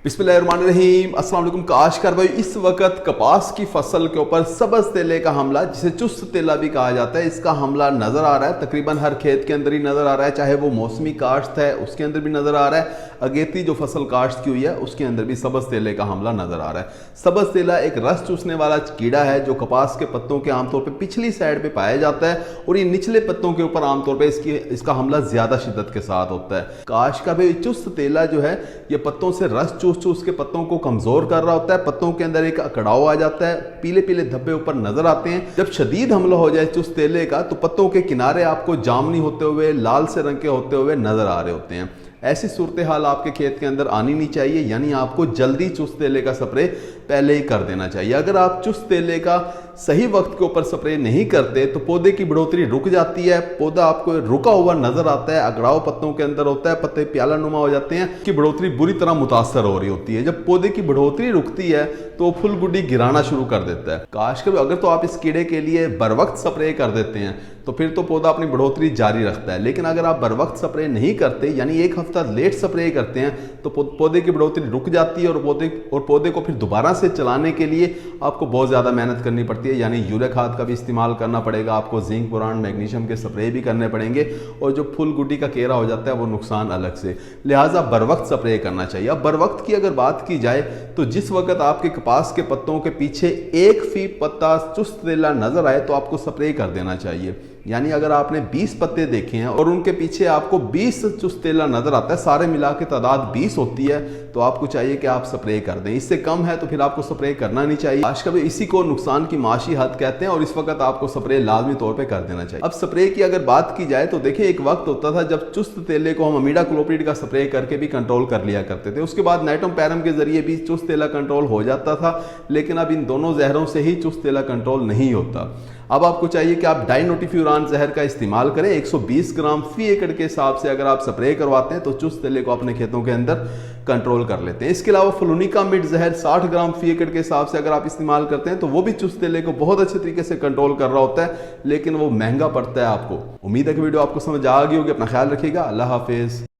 बिस्मिल्लाहिर्रहमानिर्रहीम। अस्सलाम वालेकुम काश्तकार भाई, इस वक्त कपास की फसल के ऊपर सब्ज तेले का हमला, जिसे चुस्त तेला भी कहा जाता है, इसका हमला नजर आ रहा है। तकरीबन हर खेत के अंदर ही नजर आ रहा है, चाहे वो मौसमी काश्त है उसके अंदर भी नजर आ रहा है, अगेती जो फसल काश्त की हुई है उसके अंदर भी सब्ज तेले का हमला नजर आ रहा है। सब्ज तेला एक रस चूसने वाला कीड़ा है जो कपास के पत्तों के आमतौर पर पिछली साइड पे पाया जाता है और ये निचले पत्तों के ऊपर आमतौर पर इसका हमला ज्यादा शिद्दत के साथ होता है। काश का भी चुस्त तेला जो है ये पत्तों से रस चूस के पत्तों को कमजोर कर रहा होता है। पत्तों के अंदर एक अकड़ाव आ जाता है, पीले पीले धब्बे ऊपर नजर आते हैं। जब शदीद हमला हो जाए चुस्त तेले का तो पत्तों के किनारे आपको जामनी होते हुए, लाल से रंग के होते हुए नजर आ रहे होते हैं। ऐसी सूरत हाल आपके खेत के अंदर आनी नहीं चाहिए, यानी आपको जल्दी चुस्त तेले का स्प्रे पहले ही कर देना चाहिए। अगर आप चुस्त तेले का सही वक्त के ऊपर स्प्रे नहीं करते तो पौधे की बढ़ोतरी रुक जाती है, पौधा आपको रुका हुआ नजर आता है, अगड़ाव पत्तों के अंदर होता है, पत्ते प्याला नुमा हो जाते हैं, की बढ़ोतरी बुरी तरह मुतासर हो रही होती है। जब पौधे की बढ़ोतरी रुकती है तो फुल गुड्डी गिराना शुरू कर देता है। काश के अगर तो आप इस कीड़े के लिए बर वक्त स्प्रे कर देते हैं तो फिर तो पौधा अपनी बढ़ोतरी जारी रखता है, लेकिन अगर आप बर वक्त स्प्रे नहीं करते, यानी एक हफ्ता लेट स्प्रे करते हैं, तो पौधे की बढ़ोतरी रुक जाती है और पौधे को फिर दोबारा से चलाने के लिए आपको बहुत ज़्यादा मेहनत करनी पड़ती है। यानी यूरिया खाद का भी इस्तेमाल करना पड़ेगा, आपको जिंक, बोरान, मैग्नीशियम के स्प्रे भी करने पड़ेंगे और जो फुल गुड्डी का केरा हो जाता है वो नुकसान अलग से। लिहाजा बर वक्त स्प्रे करना चाहिए। अब बर वक्त की अगर बात की जाए तो जिस वक्त आपके कपास के पत्तों के पीछे एक फीट पत्ता चुस्त तेला नजर आए तो आपको स्प्रे कर देना चाहिए। यानी अगर आपने 20 पत्ते देखे हैं और उनके पीछे आपको 20 चुस्त तेला नजर आता है, सारे मिला के तादाद 20 होती है, तो आपको चाहिए कि आप स्प्रे कर दें। इससे कम है तो फिर आपको स्प्रे करना नहीं चाहिए। आज कभी इसी को नुकसान की माशी हद कहते हैं और इस वक्त आपको स्प्रे लाजमी तौर पे कर देना चाहिए। अब स्प्रे की अगर बात की जाए तो देखिए, एक वक्त होता था जब चुस्त तेले को हम इमिडाक्लोप्रिड का स्प्रे करके भी कंट्रोल कर लिया करते थे। उसके बाद नाइट्रोम पैरम के जरिए भी चुस्त तेला कंट्रोल हो जाता था, लेकिन अब इन दोनों जहरों से ही चुस्त तेला कंट्रोल नहीं होता। अब आपको चाहिए कि आप डाइनोटिफ्यूरान जहर का इस्तेमाल करें। 120 ग्राम फी एकड़ के हिसाब से अगर आप स्प्रे करवाते हैं तो चुस्त तेले को अपने खेतों के अंदर कंट्रोल कर लेते हैं। इसके अलावा फ्लूनिकामिड जहर 60 ग्राम फी एकड़ के हिसाब से अगर आप इस्तेमाल करते हैं तो वो भी चुस्त तेले को बहुत अच्छे तरीके से कंट्रोल कर रहा होता है, लेकिन वो महंगा पड़ता है आपको। उम्मीद है कि वीडियो आपको समझ आ गई होगी। अपना ख्याल रखिएगा। अल्लाह हाफिज।